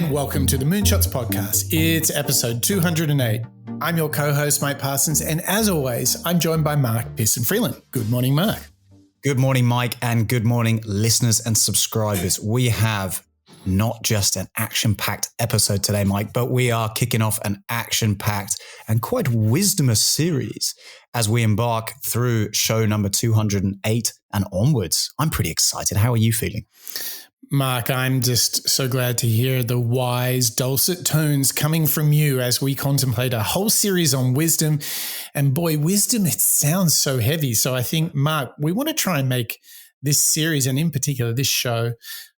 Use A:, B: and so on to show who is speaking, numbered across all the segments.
A: and welcome to the Moonshots podcast. It's episode 208. I'm your co-host, Mike Parsons, and as always, I'm joined by Mark Pearson-Freeland. Good morning, Mark.
B: Good morning, Mike, and good morning, listeners and subscribers. We have not just an action-packed episode today, Mike, but we are kicking off an action-packed and quite wisdomous series as we embark through show number 208 and onwards. I'm pretty excited. How are you feeling?
A: Mark, I'm just so glad to hear the wise, dulcet tones coming from you as we contemplate a whole series on wisdom. And boy, wisdom, it sounds so heavy. So I think, Mark, we want to try and make this series, and in particular this show,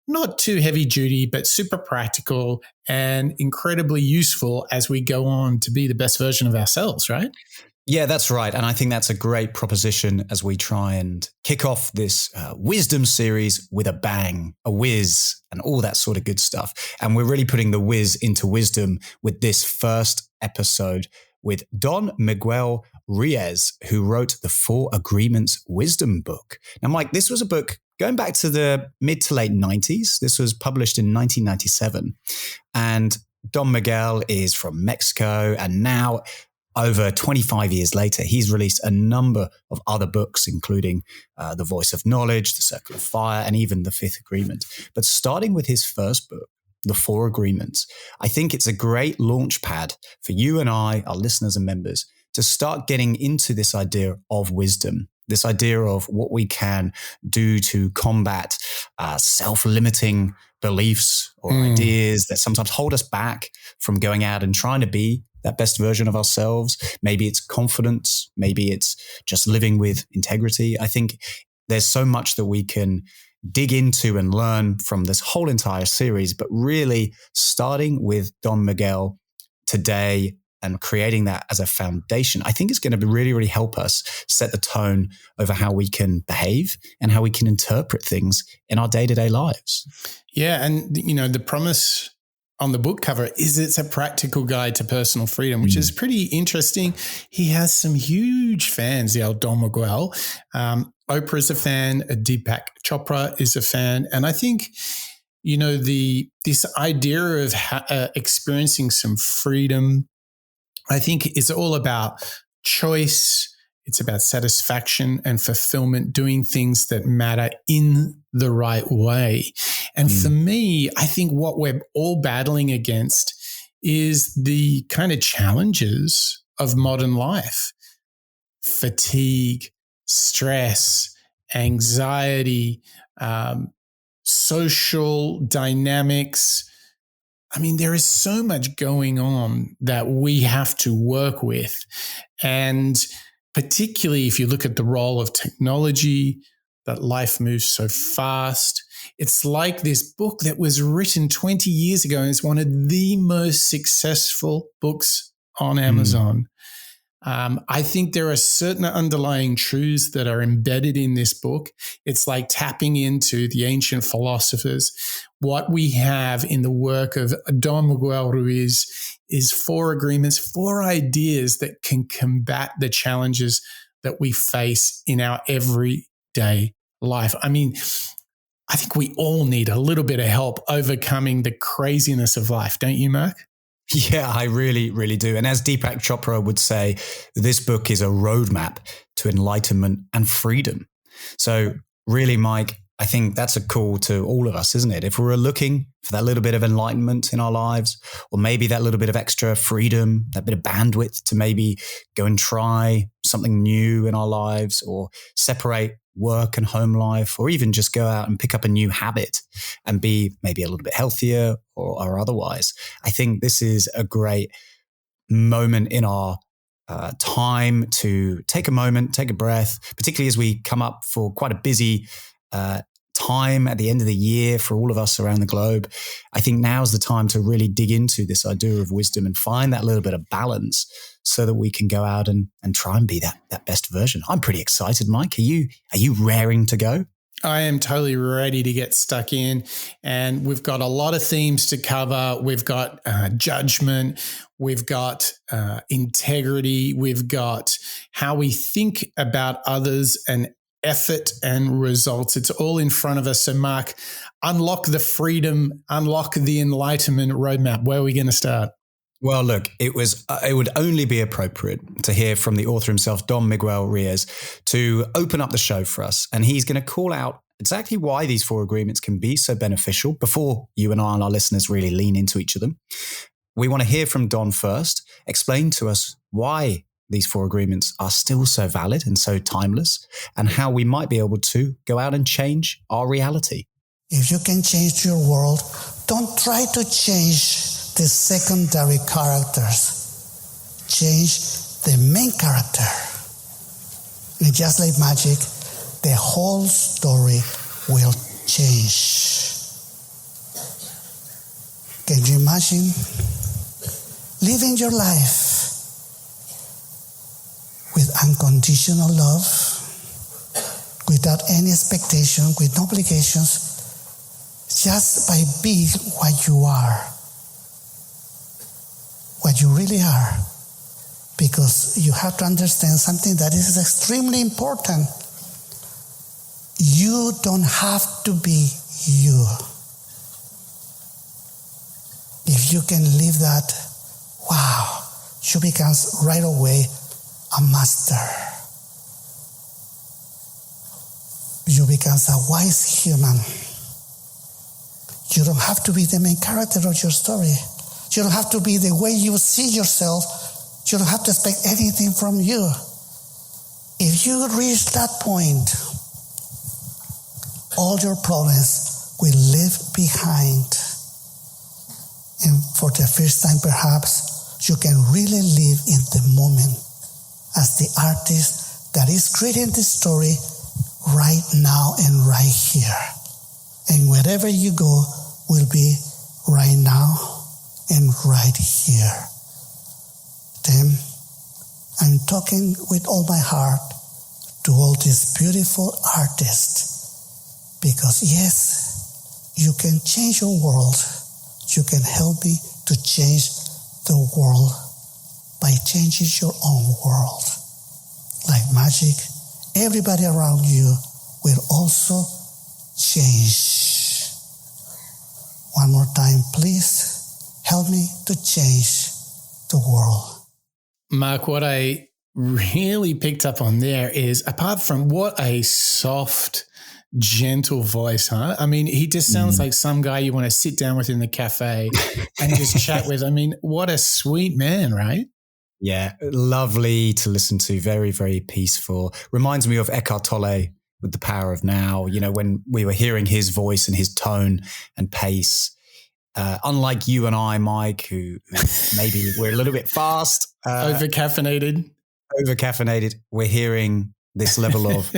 A: not too heavy duty, but super practical and incredibly useful as we go on to be the best version of ourselves, right?
B: Yeah, that's right. And I think that's a great proposition as we try and kick off this wisdom series with a bang, a whiz, and all that sort of good stuff. And we're really putting the whiz into wisdom with this first episode with Don Miguel Ruiz, who wrote the 4 Agreements Wisdom book. Now, Mike, this was a book going back to the mid to late 90s. This was published in 1997. And Don Miguel is from Mexico, and now over 25 years later, he's released a number of other books, including The Voice of Knowledge, The Circle of Fire, and even The Fifth Agreement. But starting with his first book, The 4 Agreements, I think it's a great launch pad for you and I, our listeners and members, to start getting into this idea of wisdom, this idea of what we can do to combat self-limiting beliefs or ideas that sometimes hold us back from going out and trying to be that best version of ourselves. Maybe it's confidence. Maybe it's just living with integrity. I think there's so much that we can dig into and learn from this whole entire series, but really starting with Don Miguel today and creating that as a foundation, I think it's going to really, really help us set the tone over how we can behave and how we can interpret things in our day-to-day lives.
A: Yeah. And, you know, the promise on the book cover is it's a practical guide to personal freedom, which is pretty interesting. He has some huge fans, the old Don Miguel. Oprah is a fan, Deepak Chopra is a fan. And I think, you know, this idea of experiencing some freedom, I think is all about choice. It's about satisfaction and fulfillment, doing things that matter in the right way. And for me, I think what we're all battling against is the kind of challenges of modern life: fatigue, stress, anxiety, social dynamics. I mean, there is so much going on that we have to work with. And particularly if you look at the role of technology, that life moves so fast. It's like this book that was written 20 years ago and is one of the most successful books on Amazon. I think there are certain underlying truths that are embedded in this book. It's like tapping into the ancient philosophers. What we have in the work of Don Miguel Ruiz is 4 agreements, 4 ideas that can combat the challenges that we face in our everyday life. I mean, I think we all need a little bit of help overcoming the craziness of life, don't you, Mark?
B: Yeah, I really, really do. And as Deepak Chopra would say, this book is a roadmap to enlightenment and freedom. So really, Mike, I think that's a call to all of us, isn't it? If we're looking for that little bit of enlightenment in our lives, or maybe that little bit of extra freedom, that bit of bandwidth to maybe go and try something new in our lives, or separate work and home life, or even just go out and pick up a new habit and be maybe a little bit healthier or otherwise. I think this is a great moment in our time to take a moment, take a breath, particularly as we come up for quite a busy time at the end of the year for all of us around the globe. I think now's the time to really dig into this idea of wisdom and find that little bit of balance so that we can go out and try and be that best version. I'm pretty excited, Mike. Are you raring to go?
A: I am totally ready to get stuck in, and we've got a lot of themes to cover. We've got judgment, we've got integrity, we've got how we think about others and effort and results. It's all in front of us. So, Mark, unlock the freedom, unlock the enlightenment roadmap. Where are we going to start?
B: Well, look, it would only be appropriate to hear from the author himself, Don Miguel Ruiz, to open up the show for us. And he's going to call out exactly why these 4 agreements can be so beneficial before you and I and our listeners really lean into each of them. We want to hear from Don first, explain to us why these 4 agreements are still so valid and so timeless, and how we might be able to go out and change our reality.
C: If you can change your world, don't try to change the secondary characters. Change the main character. And just like magic, the whole story will change. Can you imagine living your life with unconditional love, without any expectation, with no obligations, just by being what you are, what you really are? Because you have to understand something that is extremely important. You don't have to be you. If you can live that, wow, you become right away a master. You become a wise human. You don't have to be the main character of your story. You don't have to be the way you see yourself. You don't have to expect anything from you. If you reach that point, all your problems will leave behind. And for the first time, perhaps, you can really live in the moment as the artist that is creating the story right now and right here. And wherever you go will be right now and right here. Then I'm talking with all my heart to all these beautiful artists, because yes, you can change your world. You can help me to change the world by changing your own world. Like magic, everybody around you will also change. One more time, please help me to change the world.
A: Mark, what I really picked up on there is, apart from what a soft, gentle voice, huh? I mean, he just sounds like some guy you want to sit down with in the cafe and just chat with. I mean, what a sweet man, right?
B: Yeah, lovely to listen to. Very, very peaceful. Reminds me of Eckhart Tolle with The Power of Now. You know, when we were hearing his voice and his tone and pace. Unlike you and I, Mike, who maybe we're a little bit fast.
A: Over-caffeinated,
B: we're hearing this level of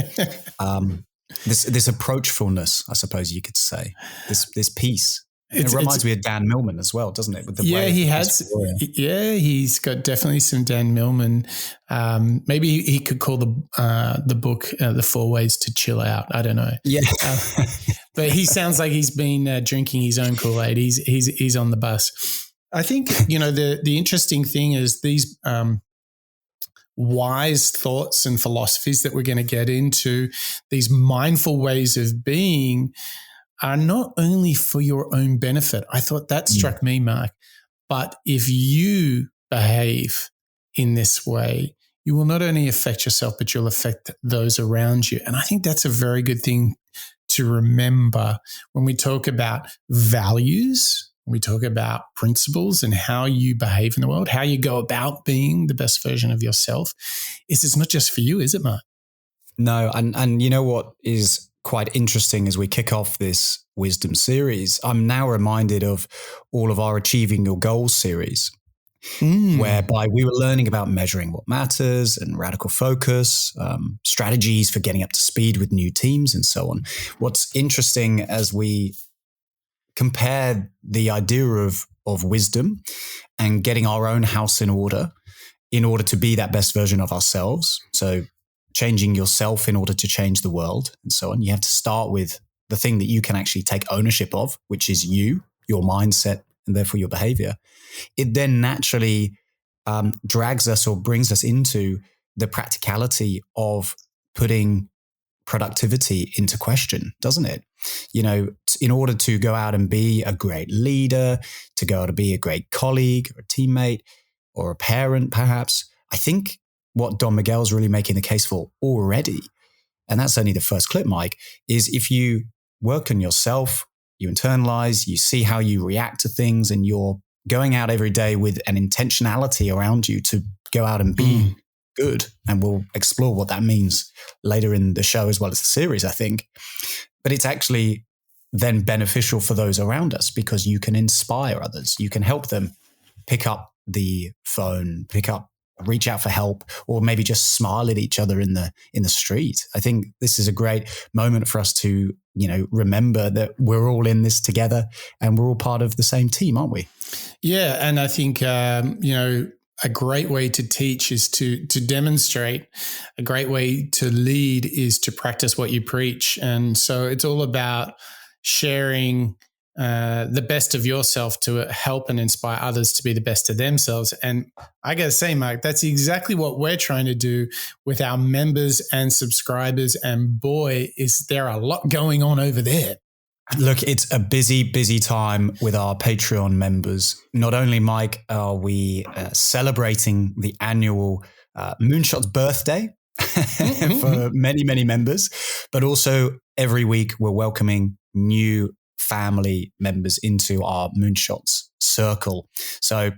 B: this approachfulness, I suppose you could say, this peace. It reminds me of Dan Millman as well, doesn't it? With the way
A: he's got definitely some Dan Millman. Maybe he could call the book The 4 Ways to Chill Out. I don't know.
B: Yeah.
A: But he sounds like he's been drinking his own Kool-Aid. He's on the bus. I think, the interesting thing is these wise thoughts and philosophies that we're going to get into, these mindful ways of being, are not only for your own benefit. I thought that struck me, Mark. But if you behave in this way, you will not only affect yourself, but you'll affect those around you. And I think that's a very good thing to remember when we talk about values, when we talk about principles and how you behave in the world, how you go about being the best version of yourself. It's not just for you, is it, Mark?
B: No. And you know what is quite interesting as we kick off this wisdom series? I'm now reminded of all of our Achieving Your Goals series, whereby we were learning about measuring what matters and radical focus, strategies for getting up to speed with new teams and so on. What's interesting as we compare the idea of wisdom and getting our own house in order to be that best version of ourselves. So changing yourself in order to change the world and so on. You have to start with the thing that you can actually take ownership of, which is you, your mindset, and therefore your behavior. It then naturally drags us or brings us into the practicality of putting productivity into question, doesn't it? You know, in order to go out and be a great leader, to go out and be a great colleague or a teammate or a parent, perhaps, I think what Don Miguel's really making the case for already, and that's only the first clip, Mike, is if you work on yourself, you internalize, you see how you react to things, and you're going out every day with an intentionality around you to go out and be good. And we'll explore what that means later in the show as well as the series, I think. But it's actually then beneficial for those around us because you can inspire others. You can help them pick up the phone, reach out for help, or maybe just smile at each other in the street. I think this is a great moment for us to, you know, remember that we're all in this together and we're all part of the same team, aren't we?
A: Yeah. And I think, you know, a great way to teach is to demonstrate. A great way to lead is to practice what you preach. And so it's all about sharing the best of yourself to help and inspire others to be the best of themselves. And I got to say, Mark, that's exactly what we're trying to do with our members and subscribers. And boy, is there a lot going on over there.
B: Look, it's a busy, busy time with our Patreon members. Not only, Mike, are we celebrating the annual Moonshot's birthday for many, many members, but also every week we're welcoming new family members into our Moonshots circle. So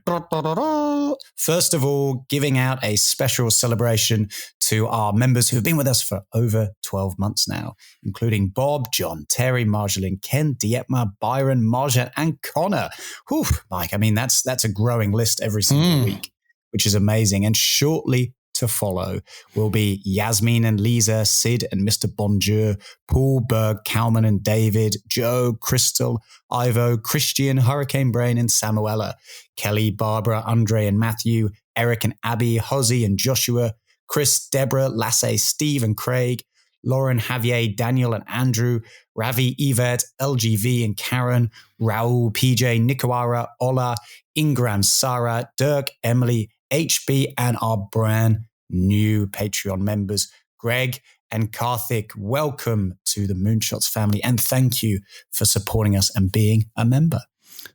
B: first of all, giving out a special celebration to our members who have been with us for over 12 months now, including Bob, John, Terry, Marjolaine, Ken, Dietmar, Byron, Marjan, and Connor. Whew, Mike, I mean, that's a growing list every single week, which is amazing. And shortly to follow will be Yasmin and Lisa, Sid and Mr. Bonjour, Paul, Berg, Kalman and David, Joe, Crystal, Ivo, Christian, Hurricane Brain and Samuela, Kelly, Barbara, Andre and Matthew, Eric and Abby, Hosey and Joshua, Chris, Deborah, Lasse, Steve and Craig, Lauren, Javier, Daniel and Andrew, Ravi, Yvette, LGV and Karen, Raul, PJ, Nikawara, Ola, Ingram, Sarah, Dirk, Emily, HB, and our brand new Patreon members, Greg and Karthik. Welcome to the Moonshots family, and thank you for supporting us and being a member.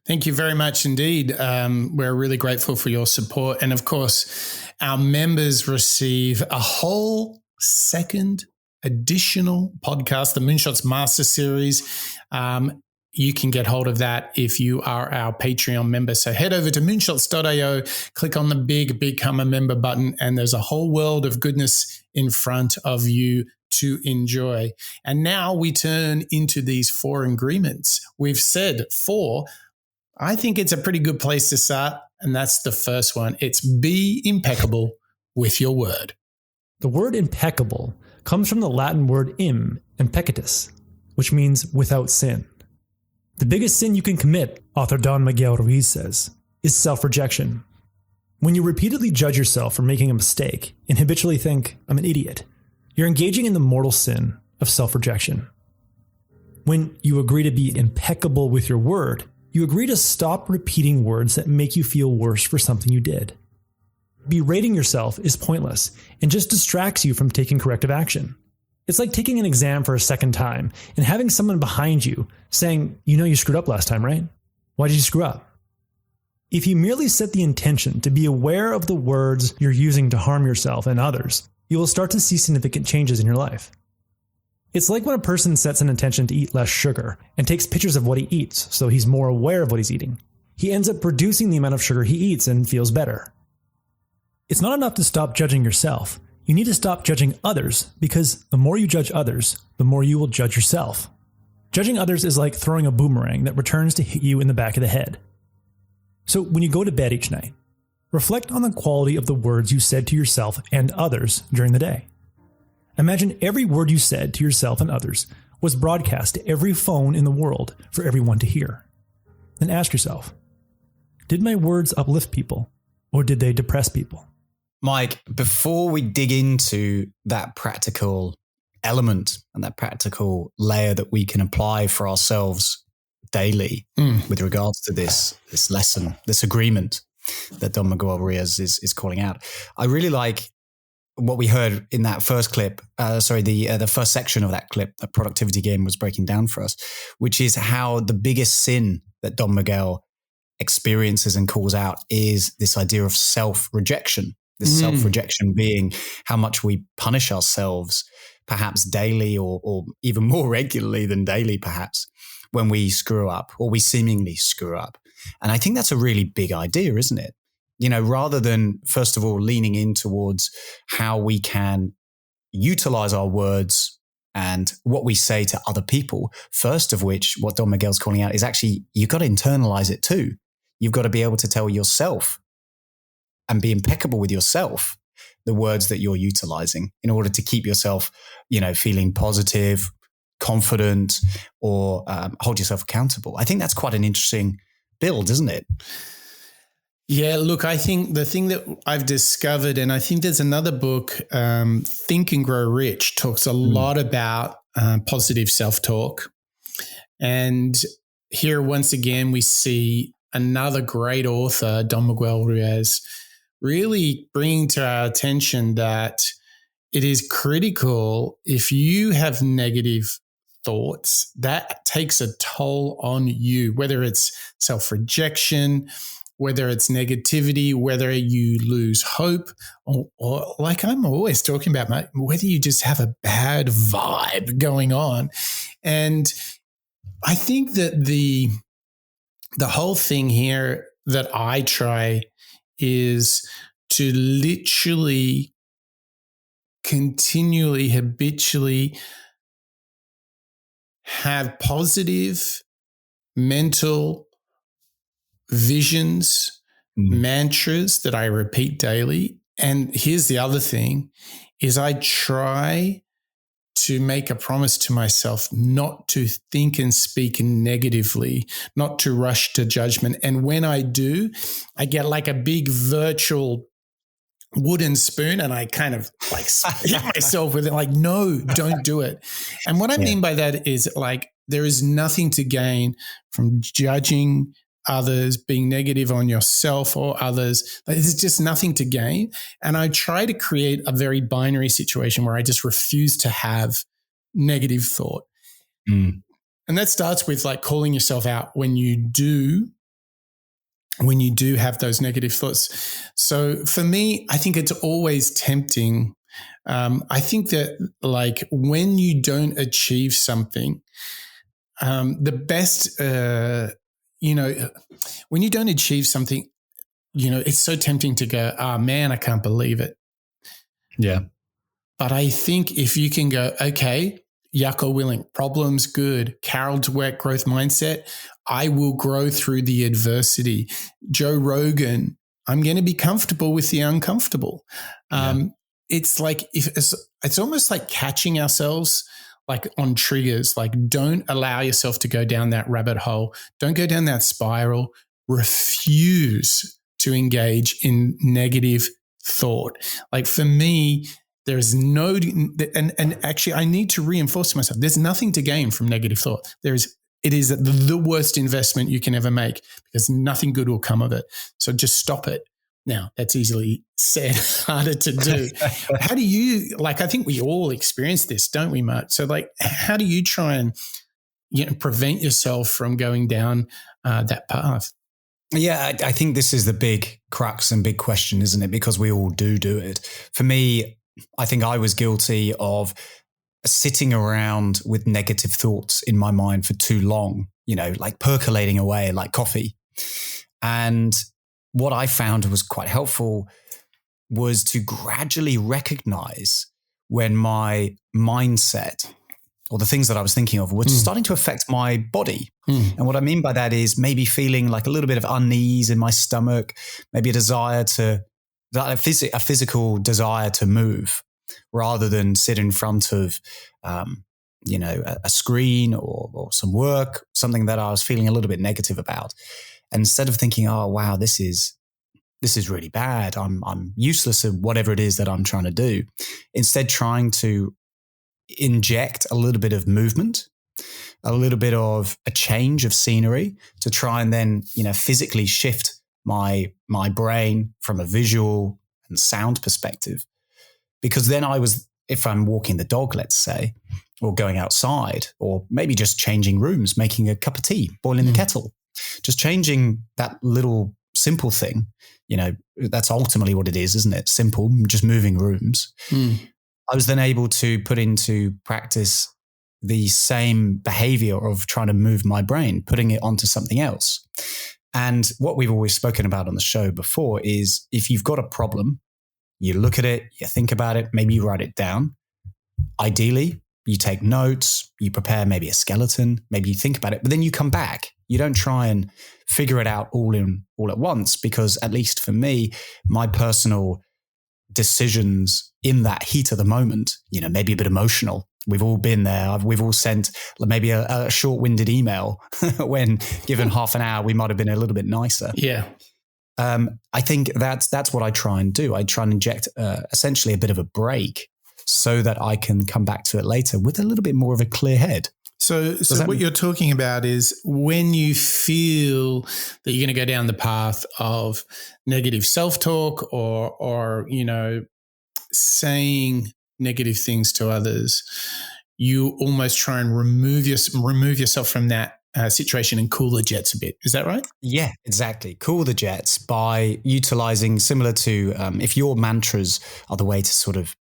A: Thank you very much indeed. We're really grateful for your support. And of course, our members receive a whole second additional podcast, the Moonshots Master Series. You can get hold of that if you are our Patreon member. So head over to moonshots.io, click on the big Become a Member button, and there's a whole world of goodness in front of you to enjoy. And now we turn into these 4 agreements. We've said 4. I think it's a pretty good place to start, and that's the first one. It's be impeccable with your word.
D: The word impeccable comes from the Latin word impeccatus, which means without sin. The biggest sin you can commit, author Don Miguel Ruiz says, is self-rejection. When you repeatedly judge yourself for making a mistake and habitually think, I'm an idiot, you're engaging in the mortal sin of self-rejection. When you agree to be impeccable with your word, you agree to stop repeating words that make you feel worse for something you did. Berating yourself is pointless and just distracts you from taking corrective action. It's like taking an exam for a second time and having someone behind you saying, you know you screwed up last time, right? Why did you screw up? If you merely set the intention to be aware of the words you're using to harm yourself and others, you will start to see significant changes in your life. It's like when a person sets an intention to eat less sugar and takes pictures of what he eats so he's more aware of what he's eating. He ends up reducing the amount of sugar he eats and feels better. It's not enough to stop judging yourself. You need to stop judging others, because the more you judge others, the more you will judge yourself. Judging others is like throwing a boomerang that returns to hit you in the back of the head. So when you go to bed each night, reflect on the quality of the words you said to yourself and others during the day. Imagine every word you said to yourself and others was broadcast to every phone in the world for everyone to hear. Then ask yourself, did my words uplift people, or did they depress people?
B: Mike, before we dig into that practical element and that practical layer that we can apply for ourselves daily with regards to this lesson, this agreement that Don Miguel Ruiz is calling out, I really like what we heard in that first clip, the first section of that clip, the productivity game was breaking down for us, which is how the biggest sin that Don Miguel experiences and calls out is this idea of self-rejection. This self-rejection being how much we punish ourselves, perhaps daily or even more regularly than daily, perhaps, when we screw up or we seemingly screw up. And I think that's a really big idea, isn't it? You know, rather than, first of all, leaning in towards how we can utilize our words and what we say to other people, first of which, what Don Miguel's calling out is actually, you've got to internalize it too. You've got to be able to tell yourself and be impeccable with yourself the words that you're utilizing in order to keep yourself, you know, feeling positive, confident, or hold yourself accountable. I think that's quite an interesting build, isn't it?
A: Yeah, look, I think the thing that I've discovered, and I think there's another book, Think and Grow Rich, talks a lot about positive self-talk. And here, once again, we see another great author, Don Miguel Ruiz, really bringing to our attention that it is critical if you have negative thoughts, that takes a toll on you, whether it's self-rejection, whether it's negativity, whether you lose hope, or like I'm always talking about, whether you just have a bad vibe going on. And I think that the whole thing here that I try is to literally, continually, habitually have positive mental visions, mantras that I repeat daily. And here's the other thing is I try to make a promise to myself not to think and speak negatively, not to rush to judgment. And when I do, I get like a big virtual wooden spoon and I kind of like hit myself with it, like, no, don't do it. And what I mean by that is like, there is nothing to gain from judging others, being negative on yourself or others. There's just nothing to gain. And I try to create a very binary situation where I just refuse to have negative thought. And that starts with like calling yourself out when you do have those negative thoughts. So for me, I think it's always tempting. I think that like when you don't achieve something, the best, when you don't achieve something, it's so tempting to go, oh man, I can't believe it.
B: Yeah.
A: But I think if you can go, okay, Yucko willing, problems good, Carol Dweck growth mindset, I will grow through the adversity. Joe Rogan, I'm going to be comfortable with the uncomfortable. It's like it's almost like catching ourselves like on triggers, like don't allow yourself to go down that rabbit hole. Don't go down that spiral. Refuse to engage in negative thought. Like for me, there is no, and actually I need to reinforce to myself, there's nothing to gain from negative thought. It is the worst investment you can ever make because nothing good will come of it. So just stop it. Now, that's easily said, harder to do. How do you, like, I think we all experience this, don't we, Mark? So, like, how do you try and prevent yourself from going down that path?
B: Yeah, I think this is the big crux and big question, isn't it? Because we all do it. For me, I think I was guilty of sitting around with negative thoughts in my mind for too long, like percolating away like coffee. And what I found was quite helpful was to gradually recognize when my mindset or the things that I was thinking of were starting to affect my body. And what I mean by that is maybe feeling like a little bit of unease in my stomach, maybe a physical desire to move rather than sit in front of, a screen or some work, something that I was feeling a little bit negative about. And instead of thinking, oh, wow, this is really bad. I'm useless at whatever it is that I'm trying to do. Instead, trying to inject a little bit of movement, a little bit of a change of scenery to try and then, physically shift my brain from a visual and sound perspective. because then if I'm walking the dog, let's say, or going outside, or maybe just changing rooms, making a cup of tea, boiling the kettle, just changing that little simple thing, that's ultimately what it is, isn't it? Simple, just moving rooms. I was then able to put into practice the same behavior of trying to move my brain, putting it onto something else. And what we've always spoken about on the show before is if you've got a problem, you look at it, you think about it, maybe you write it down. Ideally, you take notes, you prepare maybe a skeleton, maybe you think about it, but then you come back. You don't try and figure it out all at once, because at least for me, my personal decisions in that heat of the moment, maybe a bit emotional. We've all been there. We've all sent maybe a short-winded email when given half an hour, we might have been a little bit nicer.
A: Yeah.
B: I think that's what I try and do. I try and inject essentially a bit of a break so that I can come back to it later with a little bit more of a clear head.
A: So what you're talking about is when you feel that you're going to go down the path of negative self-talk or saying negative things to others, you almost try and remove yourself from that situation and cool the jets a bit. Is that right?
B: Yeah, exactly. Cool the jets by utilizing, similar to if your mantras are the way to sort of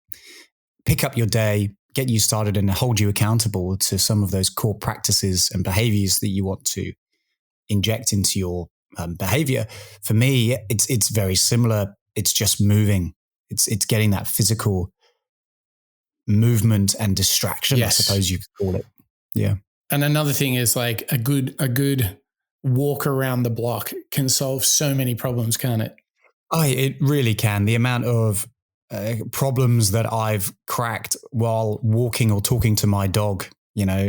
B: pick up your day, get you started and hold you accountable to some of those core practices and behaviors that you want to inject into your behavior. For me, it's very similar. It's just moving. It's getting that physical movement and distraction, yes. I suppose you could call it. Yeah.
A: And another thing is like a good walk around the block can solve so many problems, can't it?
B: It really can. The amount of problems that I've cracked while walking or talking to my dog,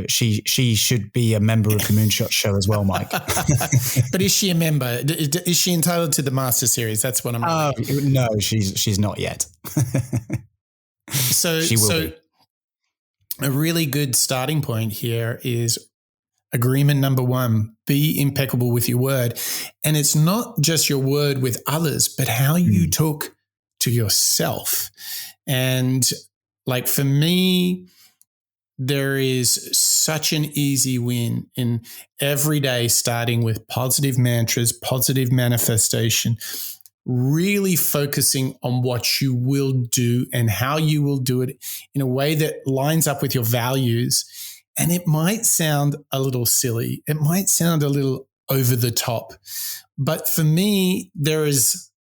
B: she should be a member of the Moonshot show as well, Mike.
A: But is she a member? Is she entitled to the Master Series? That's what I'm asking.
B: No, she's not yet.
A: So
B: she will be.
A: A really good starting point here is agreement number 1, be impeccable with your word. And it's not just your word with others, but how you talk to yourself. And like for me, there is such an easy win in every day starting with positive mantras, positive manifestation, really focusing on what you will do and how you will do it in a way that lines up with your values. And it might sound a little silly. It might sound a little over the top. But for me, there is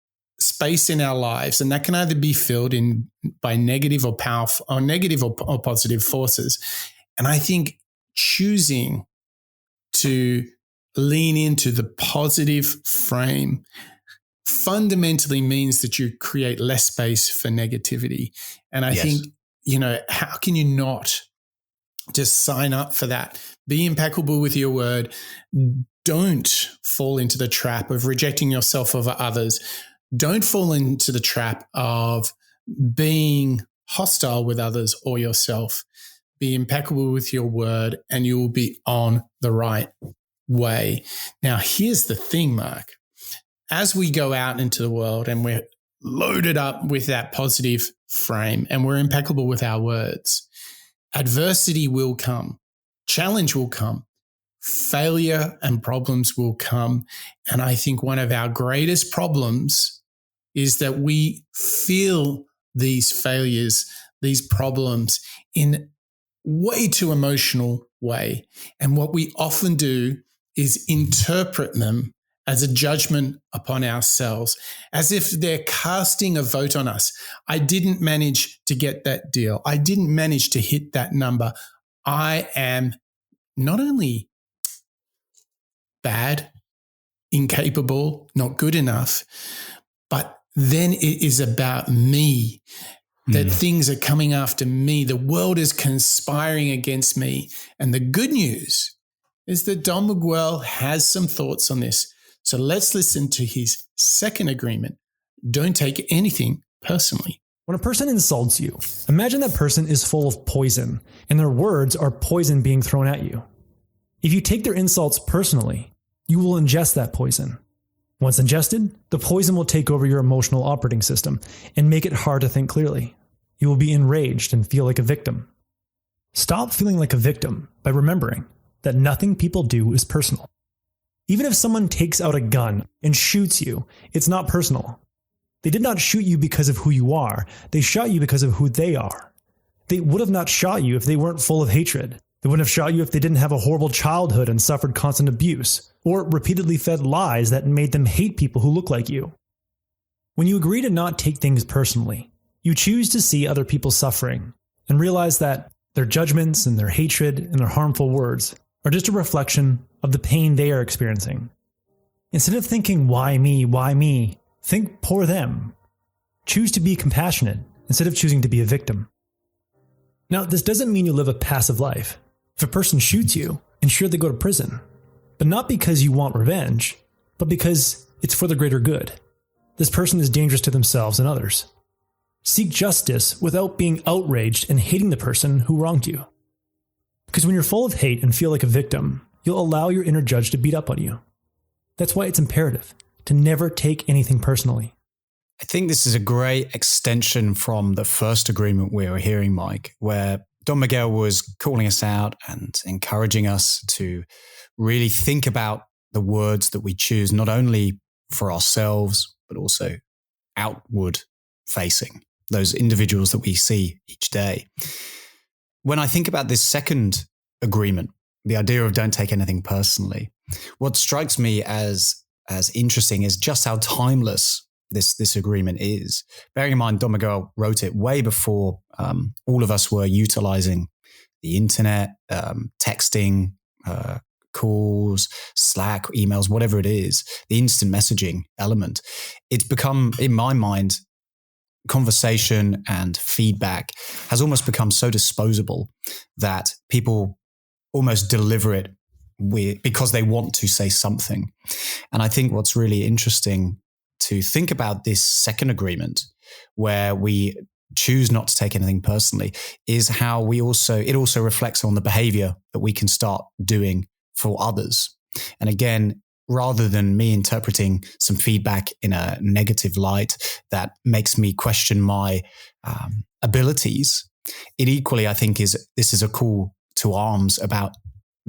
A: space in our lives, and that can either be filled in by negative or powerful or negative or positive forces. And I think choosing to lean into the positive frame fundamentally means that you create less space for negativity. And I think, how can you not just sign up for that? Be impeccable with your word. Don't fall into the trap of rejecting yourself over others. Don't fall into the trap of being hostile with others or yourself. Be impeccable with your word and you will be on the right way. Now, here's the thing, Mark. As we go out into the world and we're loaded up with that positive frame and we're impeccable with our words, adversity will come, challenge will come, failure and problems will come. And I think one of our greatest problems is that we feel these failures, these problems in way too emotional way. And what we often do is interpret them as a judgment upon ourselves, as if they're casting a vote on us. I didn't manage to get that deal. I didn't manage to hit that number. I am not only bad, incapable, not good enough, but then it is about me, that things are coming after me. The world is conspiring against me. And the good news is that Don Miguel has some thoughts on this. So let's listen to his second agreement. Don't take anything personally.
D: When a person insults you, imagine that person is full of poison and their words are poison being thrown at you. If you take their insults personally, you will ingest that poison. Once ingested, the poison will take over your emotional operating system and make it hard to think clearly. you will be enraged and feel like a victim. Stop feeling like a victim by remembering that nothing people do is personal. Even if someone takes out a gun and shoots you, it's not personal. They did not shoot you because of who you are. They shot you because of who they are. They would have not shot you if they weren't full of hatred. They wouldn't have shot you if they didn't have a horrible childhood and suffered constant abuse, or repeatedly fed lies that made them hate people who look like you. When you agree to not take things personally, you choose to see other people suffering and realize that their judgments and their hatred and their harmful words are just a reflection of the pain they are experiencing. Instead of thinking, why me, think poor them. Choose to be compassionate instead of choosing to be a victim. Now, this doesn't mean you live a passive life. If a person shoots you, ensure they go to prison. But not because you want revenge, but because it's for the greater good. This person is dangerous to themselves and others. Seek justice without being outraged and hating the person who wronged you. Because when you're full of hate and feel like a victim, you'll allow your inner judge to beat up on you. That's why it's imperative to never take anything personally.
B: I think this is a great extension from the first agreement we were hearing, Mike, where Don Miguel was calling us out and encouraging us to really think about the words that we choose, not only for ourselves, but also outward facing, those individuals that we see each day. When I think about this second agreement, the idea of don't take anything personally, what strikes me as interesting is just how timeless this agreement is. Bearing in mind, Don Miguel wrote it way before all of us were utilizing the internet, texting, calls, Slack, emails, whatever it is, the instant messaging element. It's become, in my mind, conversation and feedback has almost become so disposable that people almost deliver it because they want to say something. And I think what's really interesting to think about this second agreement, where we choose not to take anything personally, is how it also reflects on the behavior that we can start doing for others. And again, rather than me interpreting some feedback in a negative light that makes me question my abilities, it equally, I think, this is a call to arms about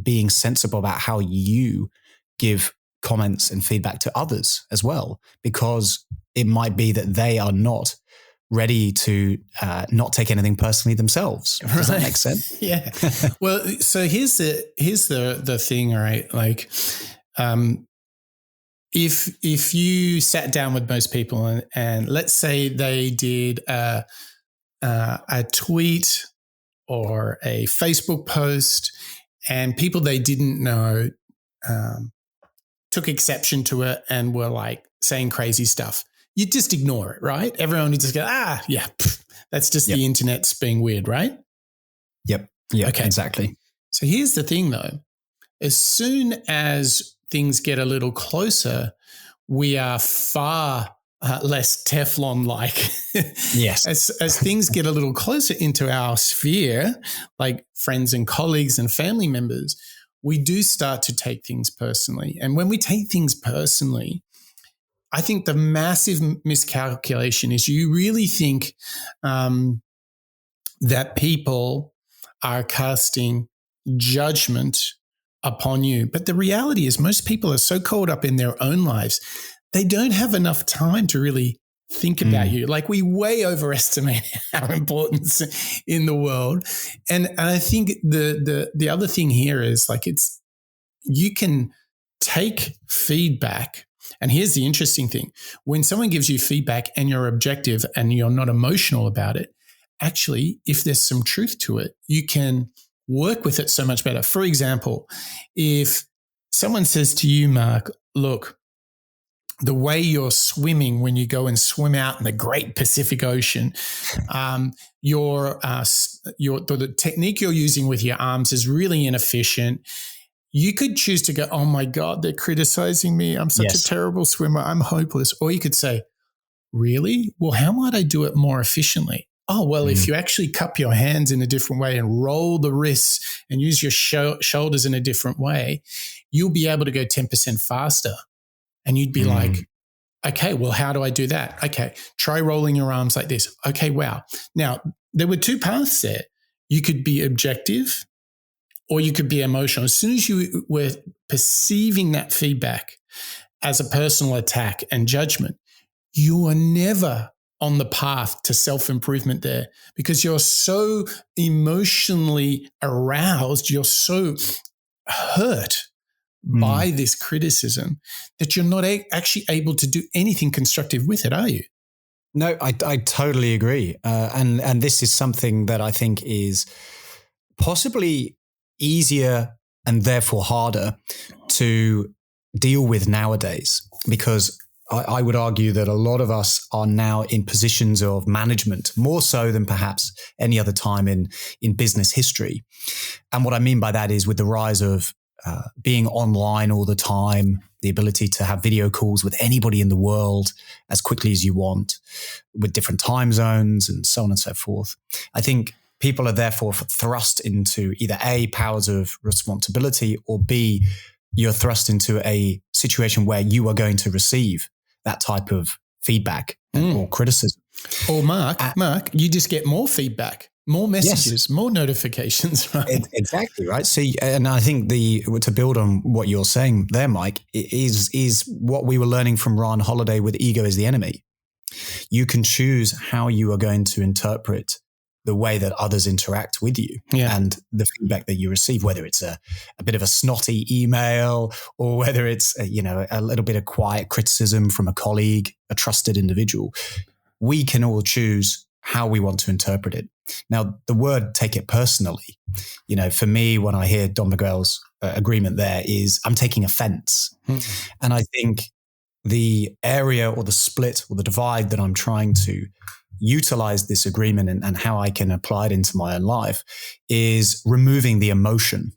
B: being sensible about how you give comments and feedback to others as well, because it might be that they are not ready to not take anything personally themselves. Does that make sense?
A: Yeah. Well, so here's the thing, right? Like, if you sat down with most people and let's say they did a tweet or a Facebook post, and people they didn't know took exception to it and were like saying crazy stuff, you just ignore it, right? Everyone would just go, yeah, that's just the internet's being weird, right?
B: Yep. Yeah,
A: okay.
B: Exactly.
A: So here's the thing though. As soon as things get a little closer, we are far less Teflon-like.
B: Yes.
A: As things get a little closer into our sphere, like friends and colleagues and family members, we do start to take things personally. And when we take things personally, I think the massive miscalculation is you really think that people are casting judgment upon you. But the reality is most people are so caught up in their own lives, they don't have enough time to really think about you. Like, we way overestimate our importance in the world. And I think the other thing here is like, you can take feedback. And here's the interesting thing. When someone gives you feedback and you're objective and you're not emotional about it, actually, if there's some truth to it, you can work with it so much better. For example, if someone says to you, Mark, look, the way you're swimming when you go and swim out in the Great Pacific Ocean, the technique you're using with your arms is really inefficient. You could choose to go, oh my God, they're criticizing me. I'm such a terrible swimmer. I'm hopeless. Or you could say, really? Well, how might I do it more efficiently? Oh, well, if you actually cup your hands in a different way and roll the wrists and use your shoulders in a different way, you'll be able to go 10% faster. And you'd be like, Okay, well, how do I do that? Okay, try rolling your arms like this. Okay, wow. Now, there were two paths there. You could be objective or you could be emotional. As soon as you were perceiving that feedback as a personal attack and judgment, you are never on the path to self-improvement there because you're so emotionally aroused, you're so hurt by this criticism that you're not actually able to do anything constructive with it, are you?
B: No, I totally agree. And this is something that I think is possibly easier and therefore harder to deal with nowadays, because I would argue that a lot of us are now in positions of management, more so than perhaps any other time in business history. And what I mean by that is with the rise of being online all the time, the ability to have video calls with anybody in the world as quickly as you want, with different time zones and so on and so forth. I think people are therefore thrust into either A, powers of responsibility, or B, you're thrust into a situation where you are going to receive that type of feedback or criticism.
A: Or Mark, you just get more feedback, more messages, more notifications, right?
B: Exactly, right? See, and I think to build on what you're saying there, Mike, is what we were learning from Ryan Holiday with Ego is the Enemy. You can choose how you are going to interpret the way that others interact with you and the feedback that you receive, whether it's a bit of a snotty email or whether it's a little bit of quiet criticism from a colleague, a trusted individual. We can all choose how we want to interpret it. Now, the word "take it personally," for me, when I hear Don Miguel's agreement there, is I'm taking offense. And I think the area or the split or the divide that I'm trying to utilize this agreement and how I can apply it into my own life is removing the emotion.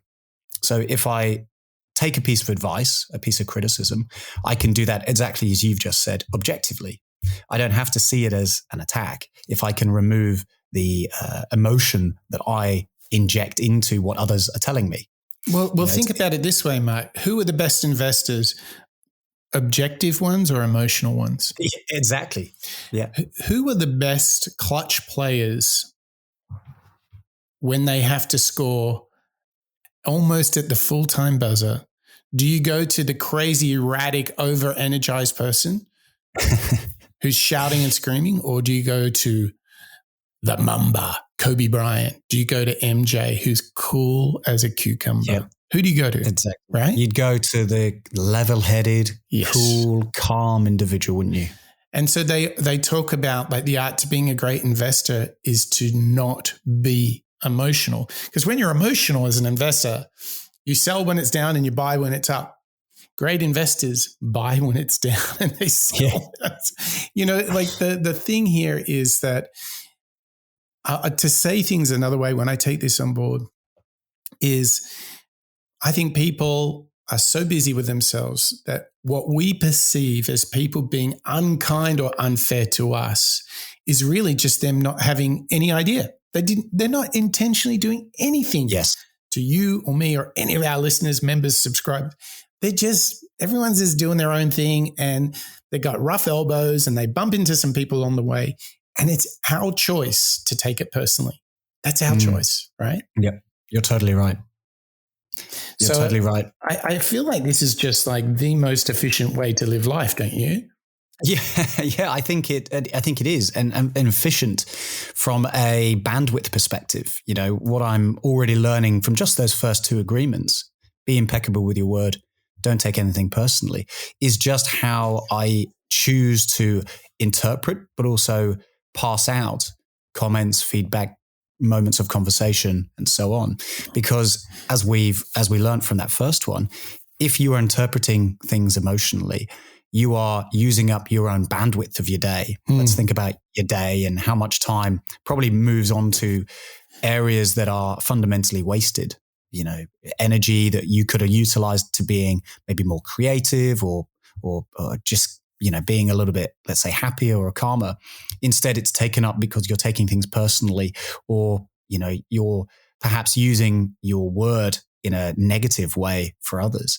B: So if I take a piece of advice, a piece of criticism, I can do that exactly as you've just said, objectively. I don't have to see it as an attack if I can remove the emotion that I inject into what others are telling me.
A: Well, think about it this way, Mark. Who are the best investors? Objective ones or emotional ones?
B: Exactly. Yeah.
A: Who are the best clutch players when they have to score almost at the full-time buzzer? Do you go to the crazy, erratic, over-energized person who's shouting and screaming, or do you go to the Mamba, Kobe Bryant? Do you go to MJ, who's cool as a cucumber?
B: Yeah.
A: Who do you go to?
B: Exactly.
A: Right?
B: You'd go to the level-headed, cool, calm individual, wouldn't you?
A: And so they talk about like the art to being a great investor is to not be emotional. Because when you're emotional as an investor, you sell when it's down and you buy when it's up. Great investors buy when it's down and they sell. Yeah. Like the thing here is that to say things another way when I take this on board is I think people are so busy with themselves that what we perceive as people being unkind or unfair to us is really just them not having any idea. They're not intentionally doing anything to you or me or any of our listeners, members, subscribers. Everyone's just doing their own thing and they got rough elbows and they bump into some people on the way. And it's our choice to take it personally. That's our choice, right?
B: Yep. You're totally right. You're totally right.
A: I feel like this is just like the most efficient way to live life, don't you?
B: Yeah, I think it is, and efficient from a bandwidth perspective. What I'm already learning from just those first two agreements: be impeccable with your word, don't take anything personally, is just how I choose to interpret, but also pass out comments, feedback, moments of conversation, and so on. Because as we learned from that first one, if you are interpreting things emotionally, you are using up your own bandwidth of your day. Let's think about your day and how much time probably moves on to areas that are fundamentally wasted. Energy that you could have utilized to being maybe more creative or just being a little bit, let's say, happier or calmer. Instead, it's taken up because you're taking things personally, or you're perhaps using your word in a negative way for others.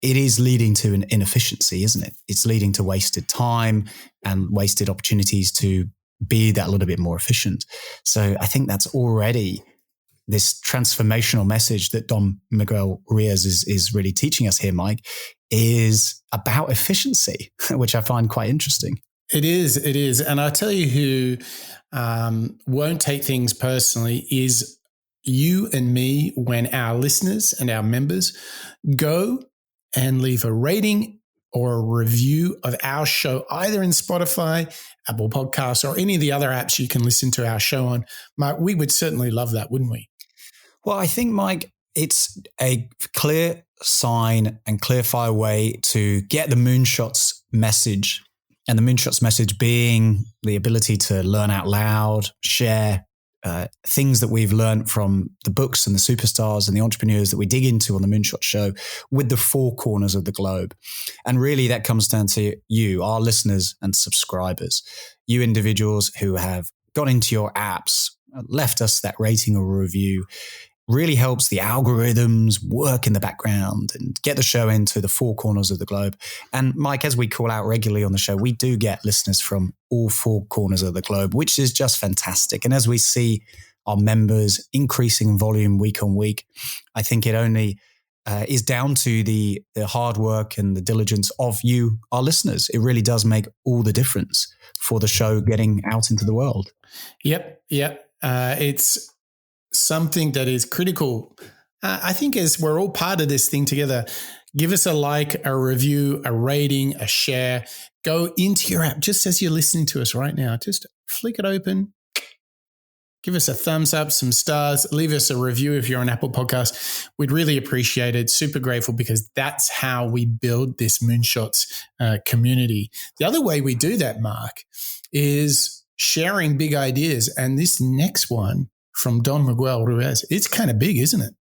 B: it is leading to an inefficiency, isn't it? It's leading to wasted time and wasted opportunities to be that little bit more efficient. So I think that's already this transformational message that Don Miguel Ruiz is really teaching us here, Mike, is about efficiency, which I find quite interesting.
A: It is. And I'll tell you who won't take things personally is you and me when our listeners and our members go and leave a rating or a review of our show, either in Spotify, Apple Podcasts, or any of the other apps you can listen to our show on. Mark, we would certainly love that, wouldn't we?
B: Well, I think, Mike, it's a clear sign and clear-fire way to get the Moonshot's message, and the Moonshot's message being the ability to learn out loud, share things that we've learned from the books and the superstars and the entrepreneurs that we dig into on the Moonshot show with the four corners of the globe. And really that comes down to you, our listeners and subscribers, you individuals who have gone into your apps, left us that rating or review. Really helps the algorithms work in the background and get the show into the four corners of the globe. And Mike, as we call out regularly on the show, we do get listeners from all four corners of the globe, which is just fantastic. And as we see our members increasing in volume week on week, I think it only is down to the hard work and the diligence of you, our listeners. It really does make all the difference for the show getting out into the world.
A: Yep. It's something that is critical. I think as we're all part of this thing together, give us a like, a review, a rating, a share. Go into your app just as you're listening to us right now. Just flick it open. Give us a thumbs up, some stars. Leave us a review if you're on Apple Podcasts. We'd really appreciate it. Super grateful because that's how we build this Moonshots community. The other way we do that, Mark, is sharing big ideas. And this next one from Don Miguel Ruiz, it's kind of big, isn't it?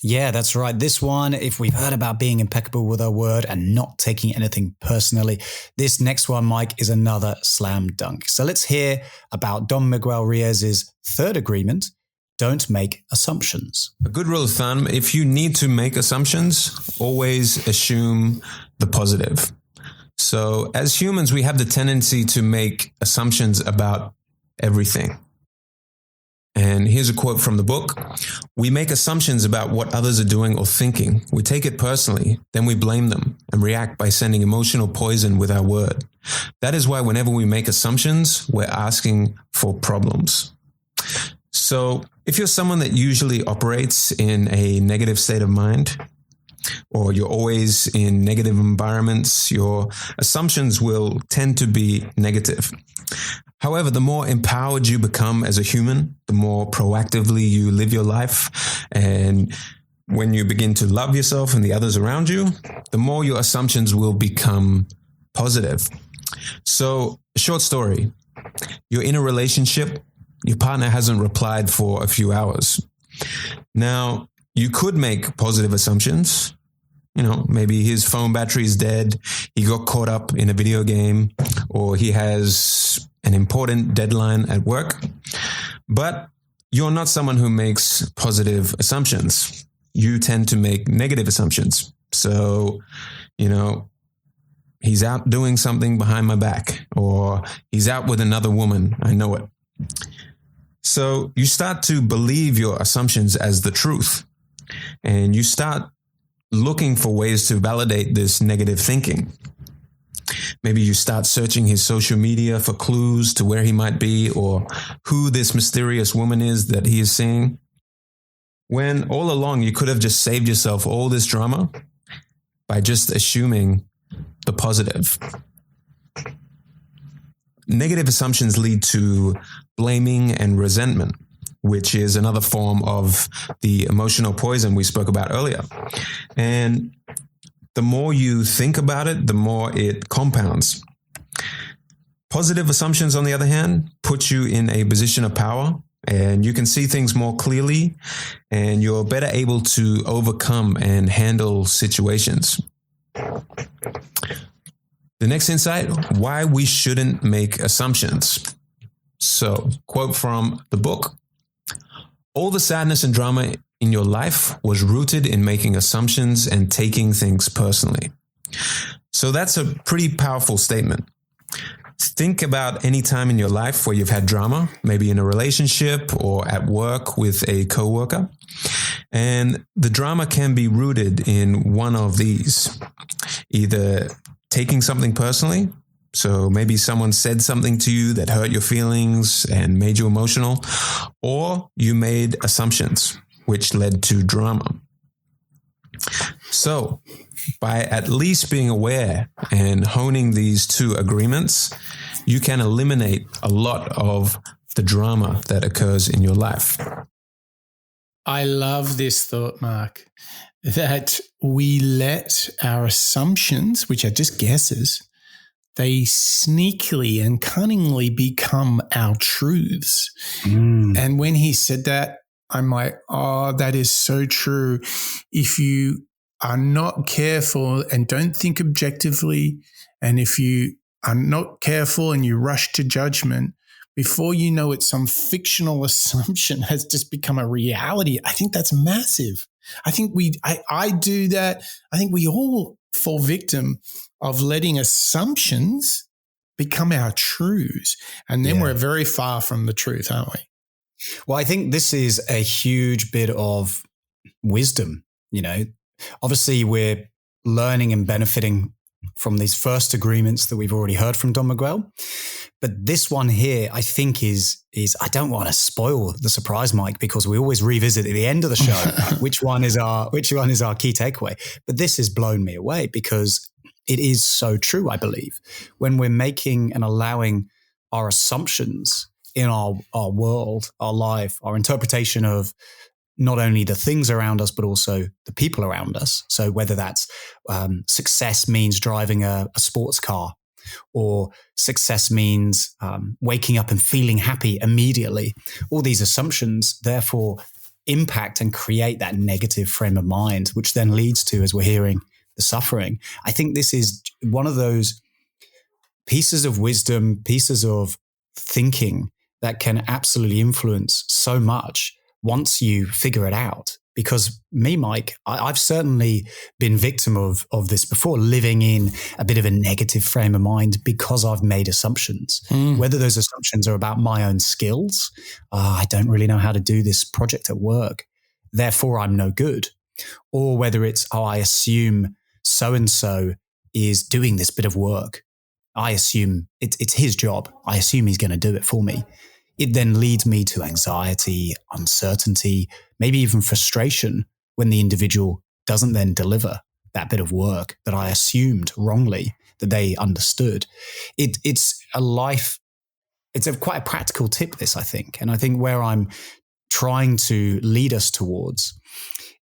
B: Yeah, that's right. This one, if we've heard about being impeccable with our word and not taking anything personally, this next one, Mike, is another slam dunk. So let's hear about Don Miguel Ruiz's third agreement: don't make assumptions.
E: A good rule of thumb, if you need to make assumptions, always assume the positive. So as humans, we have the tendency to make assumptions about everything. And here's a quote from the book. We make assumptions about what others are doing or thinking. We take it personally, then we blame them and react by sending emotional poison with our word. That is why whenever we make assumptions, we're asking for problems. So if you're someone that usually operates in a negative state of mind, or you're always in negative environments, your assumptions will tend to be negative. However, the more empowered you become as a human, the more proactively you live your life. And when you begin to love yourself and the others around you, the more your assumptions will become positive. So, a short story. You're in a relationship. Your partner hasn't replied for a few hours. Now, you could make positive assumptions. You know, maybe his phone battery is dead. He got caught up in a video game, or he has an important deadline at work. But you're not someone who makes positive assumptions. You tend to make negative assumptions. So, you know, he's out doing something behind my back, or he's out with another woman. I know it. So you start to believe your assumptions as the truth, and you start looking for ways to validate this negative thinking. Maybe you start searching his social media for clues to where he might be or who this mysterious woman is that he is seeing. When all along you could have just saved yourself all this drama by just assuming the positive. Negative assumptions lead to blaming and resentment, which is another form of the emotional poison we spoke about earlier. And the more you think about it, the more it compounds. Positive assumptions, on the other hand, put you in a position of power, and you can see things more clearly, and you're better able to overcome and handle situations. The next insight, why we shouldn't make assumptions. So, quote from the book: all the sadness and drama in your life was rooted in making assumptions and taking things personally. So that's a pretty powerful statement. Think about any time in your life where you've had drama, maybe in a relationship or at work with a coworker. And the drama can be rooted in one of these, either taking something personally. So maybe someone said something to you that hurt your feelings and made you emotional, or you made assumptions, which led to drama. So by at least being aware and honing these two agreements, you can eliminate a lot of the drama that occurs in your life.
A: I love this thought, Mark, that we let our assumptions, which are just guesses, they sneakily and cunningly become our truths. And when he said that, I'm like, oh, that is so true. If you are not careful and don't think objectively, and if you are not careful and you rush to judgment, before you know it, some fictional assumption has just become a reality. I think that's massive. I think I do that. I think we all fall victim of letting assumptions become our truths. And then we're very far from the truth, aren't we?
B: Well, I think this is a huge bit of wisdom. You know, obviously we're learning and benefiting from these first agreements that we've already heard from Don Miguel. But this one here, I think is I don't want to spoil the surprise, Mike, because we always revisit at the end of the show which one is our key takeaway. But this has blown me away because it is so true, I believe. When we're making and allowing our assumptions in our world, our life, our interpretation of not only the things around us, but also the people around us. So whether that's success means driving a sports car, or success means waking up and feeling happy immediately, all these assumptions therefore impact and create that negative frame of mind, which then leads to, as we're hearing, the suffering. I think this is one of those pieces of wisdom, pieces of thinking that can absolutely influence so much once you figure it out. Because me, Mike, I've certainly been victim of this before, living in a bit of a negative frame of mind because I've made assumptions. Whether those assumptions are about my own skills, I don't really know how to do this project at work, therefore I'm no good. Or whether it's, I assume so-and-so is doing this bit of work. I assume it's his job. I assume he's going to do it for me. It then leads me to anxiety, uncertainty, maybe even frustration when the individual doesn't then deliver that bit of work that I assumed wrongly that they understood. It's quite a practical tip, this, I think. And I think where I'm trying to lead us towards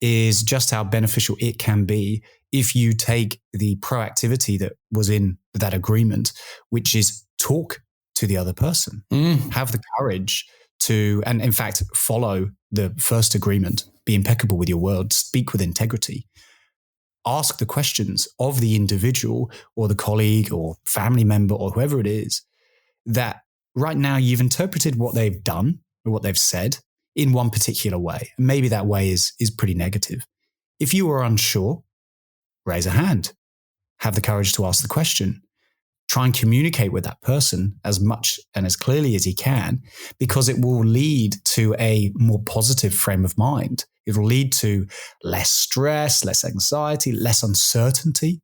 B: is just how beneficial it can be if you take the proactivity that was in that agreement, which is talk to the other person, have the courage to, and in fact, follow the first agreement, be impeccable with your word, speak with integrity, ask the questions of the individual or the colleague or family member or whoever it is that right now you've interpreted what they've done or what they've said in one particular way. And maybe that way is pretty negative. If you are unsure, raise a hand, have the courage to ask the question. Try and communicate with that person as much and as clearly as you can, because it will lead to a more positive frame of mind. It will lead to less stress, less anxiety, less uncertainty,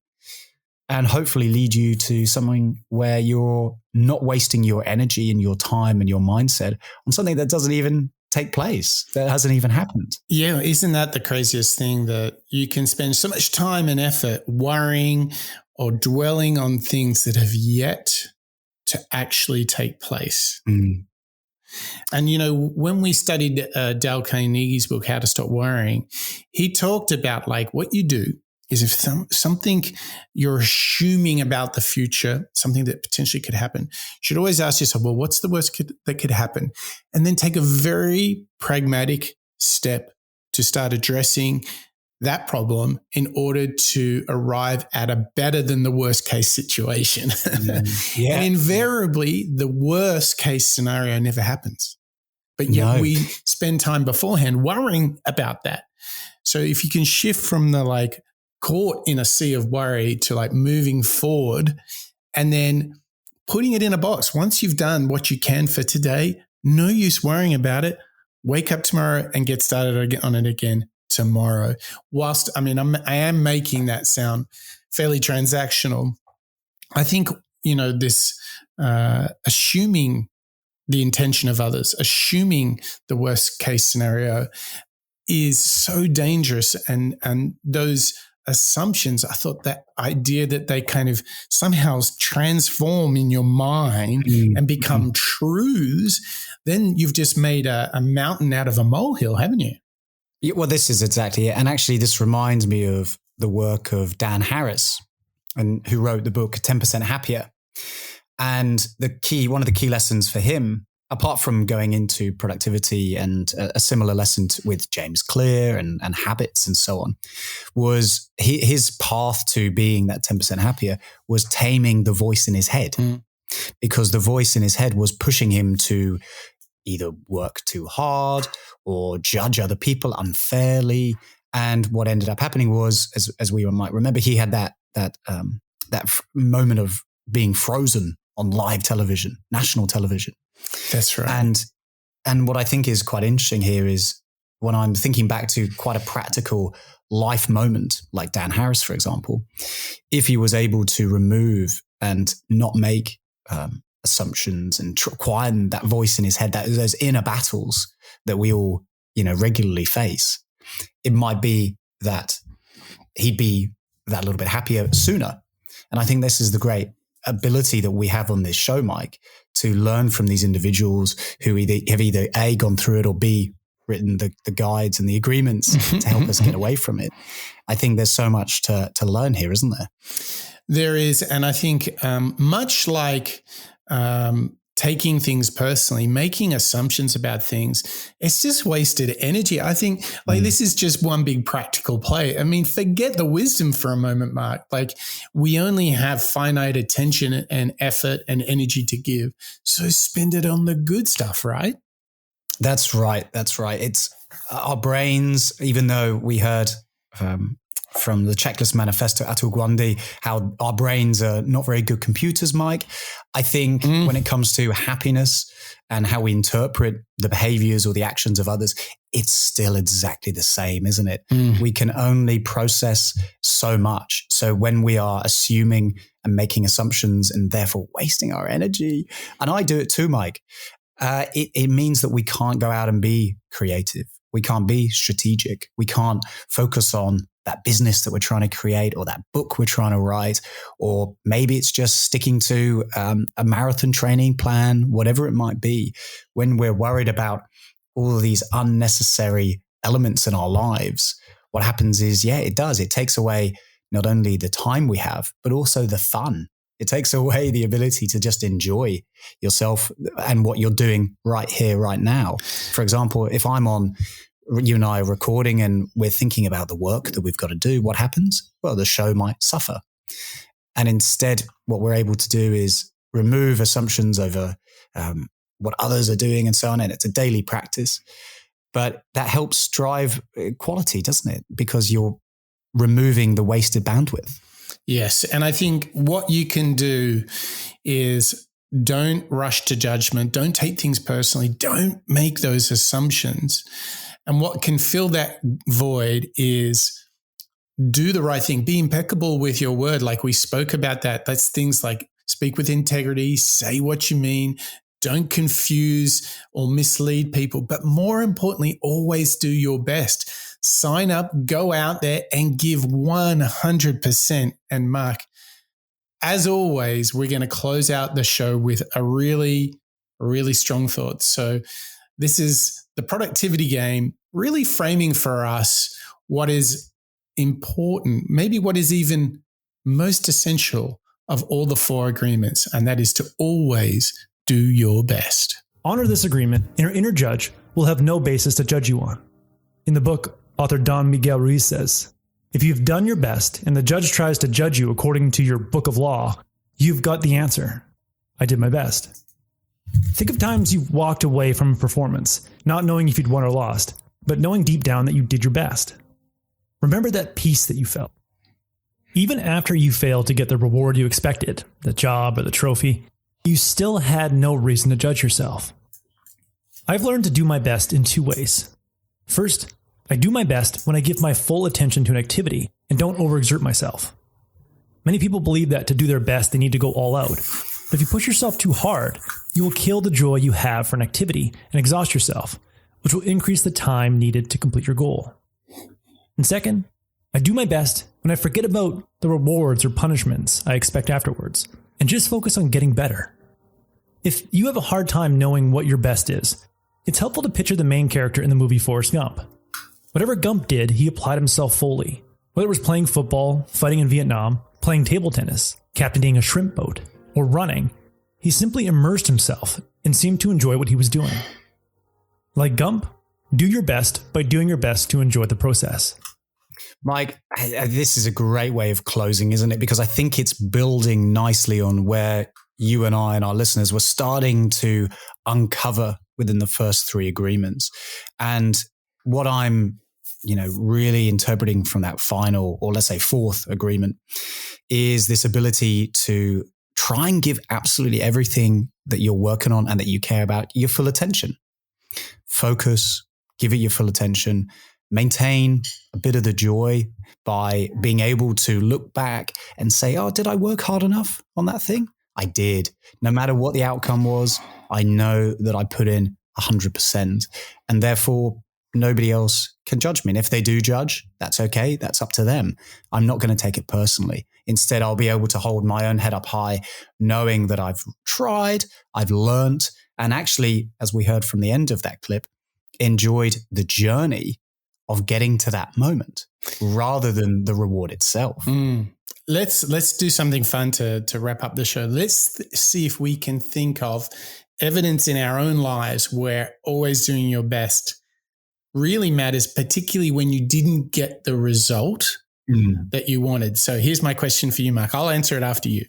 B: and hopefully lead you to something where you're not wasting your energy and your time and your mindset on something that doesn't even take place, that hasn't even happened.
A: Yeah, isn't that the craziest thing, that you can spend so much time and effort worrying or dwelling on things that have yet to actually take place. And, you know, when we studied Dale Carnegie's book, How to Stop Worrying, he talked about, like, what you do is if something you're assuming about the future, something that potentially could happen, you should always ask yourself, well, what's the worst that could happen? And then take a very pragmatic step to start addressing that problem in order to arrive at a better than the worst case situation. And invariably, the worst case scenario never happens. but yet we spend time beforehand worrying about that. So if you can shift from the like caught in a sea of worry to like moving forward and then putting it in a box. Once you've done what you can for today, no use worrying about it. Wake up tomorrow and get started on it again tomorrow. Whilst, I am making that sound fairly transactional. I think, this assuming the intention of others, assuming the worst case scenario is so dangerous. And those assumptions, I thought that idea that they kind of somehow transform in your mind and become truths, then you've just made a mountain out of a molehill, haven't you?
B: Yeah, well, this is exactly it. And actually, this reminds me of the work of Dan Harris, and who wrote the book 10% Happier. And one of the key lessons for him, apart from going into productivity and a similar lesson with James Clear and habits and so on, was his path to being that 10% happier was taming the voice in his head, because the voice in his head was pushing him to either work too hard or judge other people unfairly. And what ended up happening was, as we might remember, he had that moment of being frozen on live television, national television.
A: That's right.
B: And what I think is quite interesting here is when I'm thinking back to quite a practical life moment, like Dan Harris, for example, if he was able to remove and not make assumptions and quieten that voice in his head, those inner battles that we all, regularly face, it might be that he'd be that little bit happier sooner. And I think this is the great ability that we have on this show, Mike, to learn from these individuals who have either A, gone through it, or B, written the guides and the agreements to help us get away from it. I think there's so much to learn here, isn't there?
A: There is. And I think much like taking things personally, making assumptions about things, it's just wasted energy. I think this is just one big practical play. I mean, forget the wisdom for a moment, Mark. Like, we only have finite attention and effort and energy to give. So spend it on the good stuff, right?
B: That's right. It's our brains, even though we heard from the Checklist Manifesto, Atul Gawande, how our brains are not very good computers, Mike. I think when it comes to happiness and how we interpret the behaviors or the actions of others, it's still exactly the same, isn't it? We can only process so much. So when we are assuming and making assumptions and therefore wasting our energy, and I do it too, Mike, it means that we can't go out and be creative. We can't be strategic. We can't focus on that business that we're trying to create, or that book we're trying to write, or maybe it's just sticking to a marathon training plan, whatever it might be. When we're worried about all of these unnecessary elements in our lives, what happens is, it does. It takes away not only the time we have, but also the fun. It takes away the ability to just enjoy yourself and what you're doing right here, right now. For example, if you and I are recording and we're thinking about the work that we've got to do, what happens? Well, the show might suffer. And instead, what we're able to do is remove assumptions over what others are doing and so on. And it's a daily practice. But that helps drive quality, doesn't it? Because you're removing the wasted bandwidth.
A: Yes. And I think what you can do is don't rush to judgment. Don't take things personally. Don't make those assumptions. And what can fill that void is do the right thing. Be impeccable with your word. Like we spoke about that. That's things like speak with integrity, say what you mean, don't confuse or mislead people. But more importantly, always do your best. Sign up, go out there and give 100%. And Mark, as always, we're going to close out the show with a really, really strong thought. So this is the productivity game, really framing for us what is important, maybe what is even most essential of all the 4 agreements, and that is to always do your best.
D: Honor this agreement, and your inner judge will have no basis to judge you on. In the book, author Don Miguel Ruiz says, if you've done your best and the judge tries to judge you according to your book of law, you've got the answer. I did my best. Think of times you've walked away from a performance, not knowing if you'd won or lost, but knowing deep down that you did your best. Remember that peace that you felt. Even after you failed to get the reward you expected, the job or the trophy, you still had no reason to judge yourself. I've learned to do my best in two ways. First, I do my best when I give my full attention to an activity and don't overexert myself. Many people believe that to do their best, they need to go all out. But if you push yourself too hard, you will kill the joy you have for an activity and exhaust yourself, which will increase the time needed to complete your goal. And second, I do my best when I forget about the rewards or punishments I expect afterwards and just focus on getting better. If you have a hard time knowing what your best is, it's helpful to picture the main character in the movie Forrest Gump. Whatever Gump did, he applied himself fully. Whether it was playing football, fighting in Vietnam, playing table tennis, captaining a shrimp boat, or running, he simply immersed himself and seemed to enjoy what he was doing. Like Gump, do your best by doing your best to enjoy the process.
B: Mike, this is a great way of closing, isn't it? Because I think it's building nicely on where you and I and our listeners were starting to uncover within the first three agreements. And what I'm, really interpreting from that final, or let's say fourth agreement, is this ability to try and give absolutely everything that you're working on and that you care about your full attention. Focus, give it your full attention, maintain a bit of the joy by being able to look back and say, oh, did I work hard enough on that thing? I did. No matter what the outcome was, I know that I put in 100%, and therefore nobody else can judge me. And if they do judge, that's okay. That's up to them. I'm not going to take it personally. Instead, I'll be able to hold my own head up high, knowing that I've tried, I've learned, and actually, as we heard from the end of that clip, enjoyed the journey of getting to that moment rather than the reward itself.
A: Let's do something fun to wrap up the show. Let's see if we can think of evidence in our own lives where always doing your best really matters, particularly when you didn't get the result that you wanted. So here's my question for you, Mark. I'll answer it after you.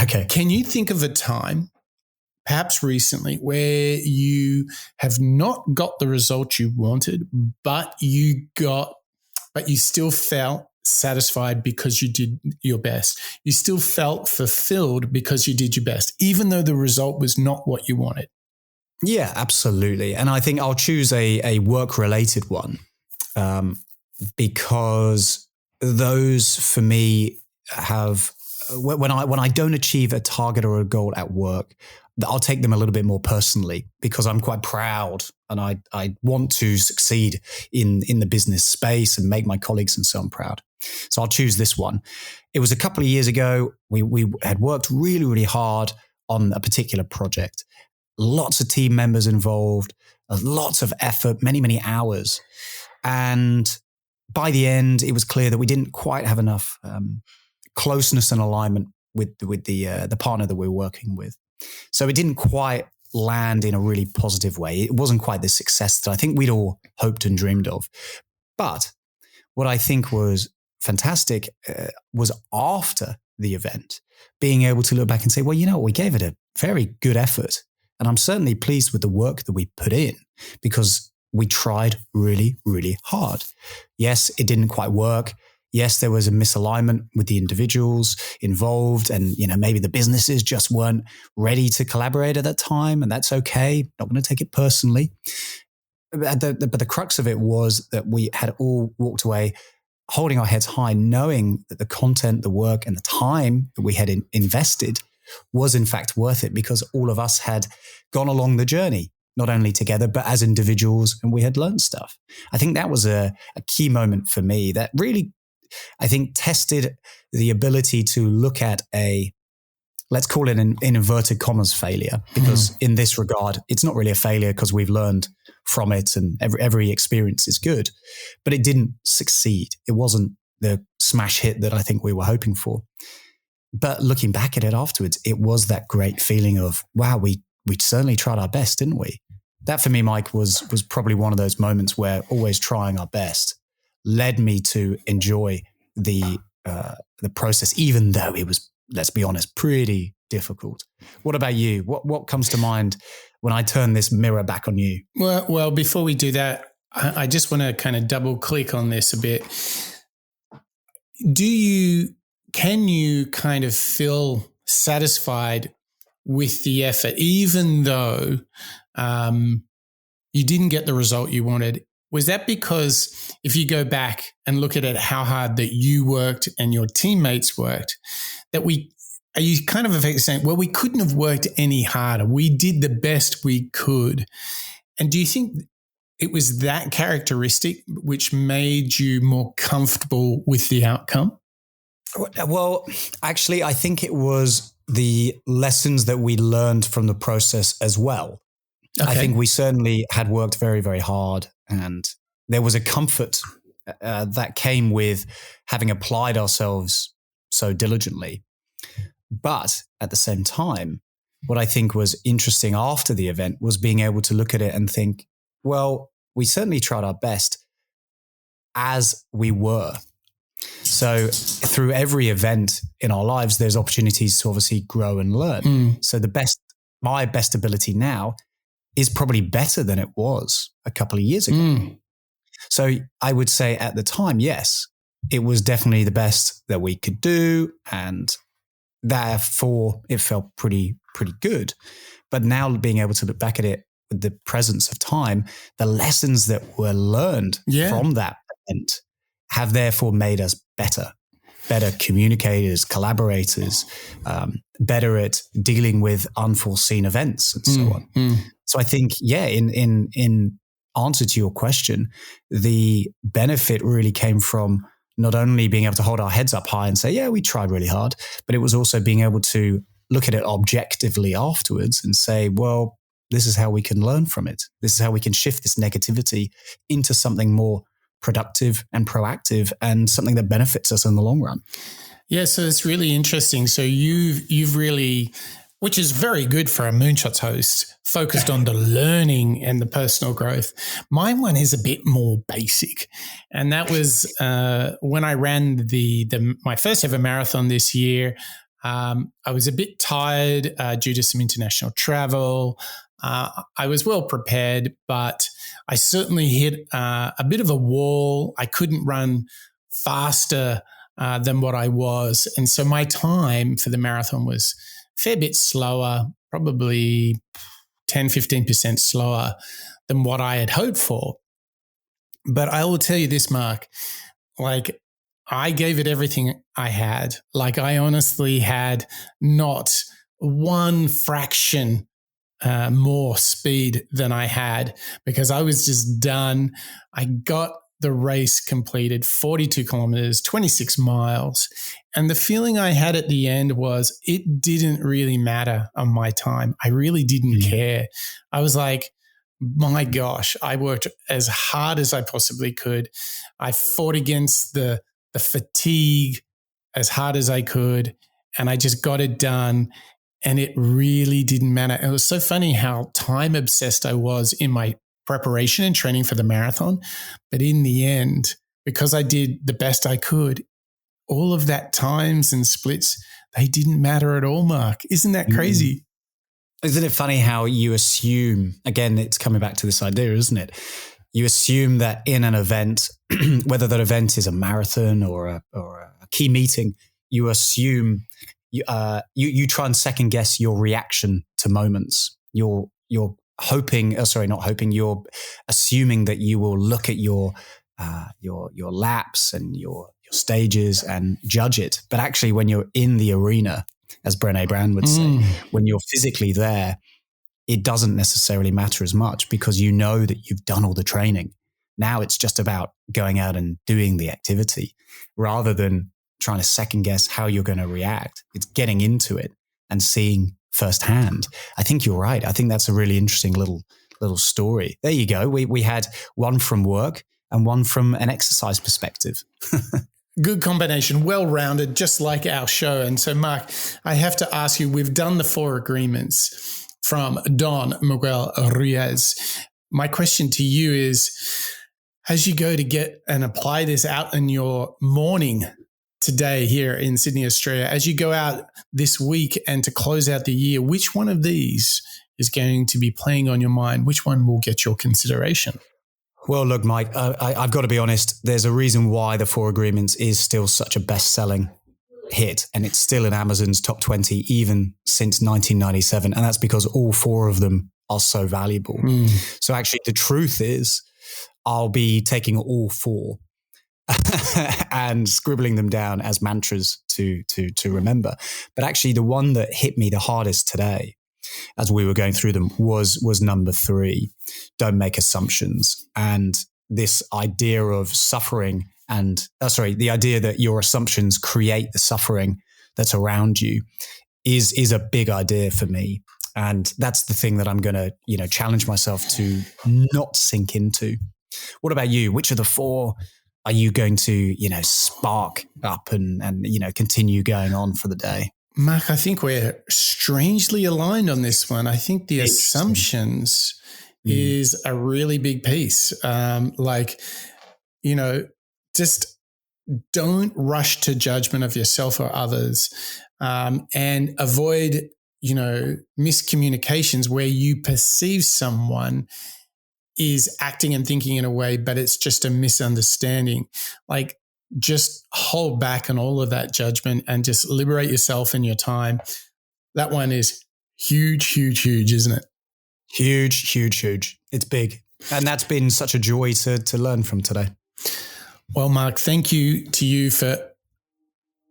B: Okay.
A: Can you think of a time, perhaps recently, where you have not got the result you wanted, but you still felt satisfied because you did your best? You still felt fulfilled because you did your best, even though the result was not what you wanted.
B: Yeah, absolutely. And I think I'll choose a work-related one because those for me have, when I don't achieve a target or a goal at work, I'll take them a little bit more personally because I'm quite proud and I want to succeed in the business space and make my colleagues and so on proud. So I'll choose this one. It was a couple of years ago. We had worked really, really hard on a particular project. Lots of team members involved, lots of effort, many, many hours. And by the end, it was clear that we didn't quite have enough closeness and alignment with the partner that we were working with. So it didn't quite land in a really positive way. It wasn't quite the success that I think we'd all hoped and dreamed of. But what I think was fantastic was after the event, being able to look back and say, well, we gave it a very good effort. And I'm certainly pleased with the work that we put in because we tried really, really hard. Yes, it didn't quite work. Yes, there was a misalignment with the individuals involved and, maybe the businesses just weren't ready to collaborate at that time, and that's okay. Not going to take it personally. But the crux of it was that we had all walked away holding our heads high, knowing that the content, the work, and the time that we had invested was in fact worth it because all of us had gone along the journey, not only together, but as individuals, and we had learned stuff. I think that was a key moment for me that really, I think, tested the ability to look at let's call it an in inverted commas failure, because in this regard, it's not really a failure because we've learned from it and every experience is good, but it didn't succeed. It wasn't the smash hit that I think we were hoping for. But looking back at it afterwards, it was that great feeling of, wow, we certainly tried our best, didn't we? That for me, Mike, was probably one of those moments where always trying our best led me to enjoy the process, even though it was, let's be honest, pretty difficult. What about you? What comes to mind when I turn this mirror back on you?
A: Well, before we do that, I just want to kind of double click on this a bit. Can you kind of feel satisfied with the effort, even though you didn't get the result you wanted? Was that because if you go back and look at it, how hard that you worked and your teammates worked, are you kind of effectively saying, well, we couldn't have worked any harder. We did the best we could. And do you think it was that characteristic which made you more comfortable with the outcome?
B: Well, actually, I think it was the lessons that we learned from the process as well. Okay. I think we certainly had worked very, very hard, and there was a comfort that came with having applied ourselves so diligently. But at the same time, what I think was interesting after the event was being able to look at it and think, well, we certainly tried our best as we were. So through every event in our lives, there's opportunities to obviously grow and learn. So my best ability now is probably better than it was a couple of years ago. So I would say at the time, yes, it was definitely the best that we could do. And therefore it felt pretty good. But now being able to look back at it with the presence of time, the lessons that were learned from that event have therefore made us better communicators, collaborators, better at dealing with unforeseen events and so on. So I think, in answer to your question, the benefit really came from not only being able to hold our heads up high and say, yeah, we tried really hard, but it was also being able to look at it objectively afterwards and say, well, this is how we can learn from it. This is how we can shift this negativity into something more productive and proactive and something that benefits us in the long run.
A: Yeah, so it's really interesting. So you've really, which is very good for a Moonshots host, focused on the learning and the personal growth. My one is a bit more basic. And that was when I ran my first ever marathon this year. I was a bit tired due to some international travel. I was well prepared, but I certainly hit a bit of a wall. I couldn't run faster than what I was. And so my time for the marathon was a fair bit slower, probably 10, 15% slower than what I had hoped for. But I will tell you this, Mark, I gave it everything I had. I honestly had not one fraction more speed than I had because I was just done. I got the race completed, 42 kilometers, 26 miles. And the feeling I had at the end was it didn't really matter on my time. I really didn't care. I was like, my gosh, I worked as hard as I possibly could. I fought against the fatigue as hard as I could, and I just got it done. And it really didn't matter. It was so funny how time obsessed I was in my preparation and training for the marathon. But in the end, because I did the best I could, all of that times and splits, they didn't matter at all, Mark. Isn't that crazy?
B: Isn't it funny how you assume, again, it's coming back to this idea, isn't it? You assume that in an event, whether that event is a marathon or a key meeting, you assume you try and second guess your reaction to moments. You're assuming that you will look at your laps and your stages and judge it. But actually, when you're in the arena, as Brené Brown would say, when you're physically there, it doesn't necessarily matter as much because you know that you've done all the training. Now it's just about going out and doing the activity rather than trying to second guess how you're going to react. It's getting into it and seeing firsthand. I think you're right. I think that's a really interesting little story. There you go. We had one from work and one from an exercise perspective.
A: Good combination, well-rounded, just like our show. And so, Mark, I have to ask you, we've done the 4 agreements from Don Miguel Ruiz. My question to you is, as you go to get and apply this out in your morning today here in Sydney, Australia, as you go out this week and to close out the year, which one of these is going to be playing on your mind? Which one will get your consideration?
B: Well, look, Mike, I've got to be honest. There's a reason why The Four Agreements is still such a best-selling hit, and it's still in Amazon's top 20 even since 1997, and that's because all four of them are so valuable. So actually, the truth is, I'll be taking all four and scribbling them down as mantras to remember. But actually, the one that hit me the hardest today, as we were going through them, was number 3. Don't make assumptions. And this idea of suffering and the idea that your assumptions create the suffering that's around you is a big idea for me. And that's the thing that I'm going to, challenge myself to not sink into. What about you? Which of the 4 are you going to, spark up and continue going on for the day?
A: Mark, I think we're strangely aligned on this one. I think the assumptions is a really big piece. Just don't rush to judgment of yourself or others, and avoid, miscommunications where you perceive someone is acting and thinking in a way, but it's just a misunderstanding. Like, just hold back on all of that judgment and just liberate yourself and your time. That one is huge, huge, huge, isn't it?
B: Huge, huge, huge. It's big. And that's been such a joy to learn from today.
A: Well, Mark, thank you to you for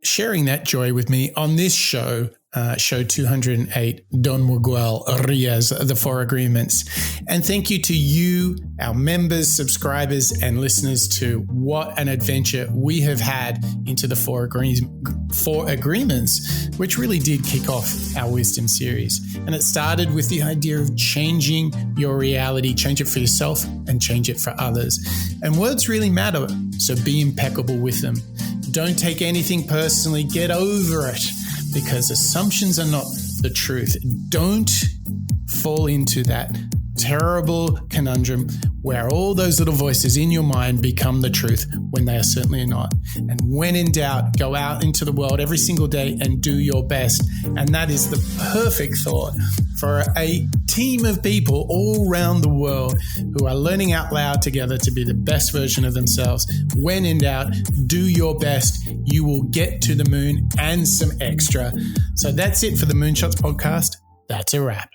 A: sharing that joy with me on this show, show 208, Don Miguel Ruiz, The Four Agreements. And thank you to you, our members, subscribers, and listeners, to what an adventure we have had into the Four Agreements, which really did kick off our wisdom series. And it started with the idea of changing your reality, change it for yourself and change it for others. And words really matter, so be impeccable with them. Don't take anything personally. Get over it, because assumptions are not the truth. Don't fall into that terrible conundrum where all those little voices in your mind become the truth when they are certainly not. And when in doubt, go out into the world every single day and do your best. And that is the perfect thought for a team of people all around the world who are learning out loud together to be the best version of themselves. When in doubt, do your best. You will get to the moon and some extra. So that's it for the Moonshots podcast. That's a wrap.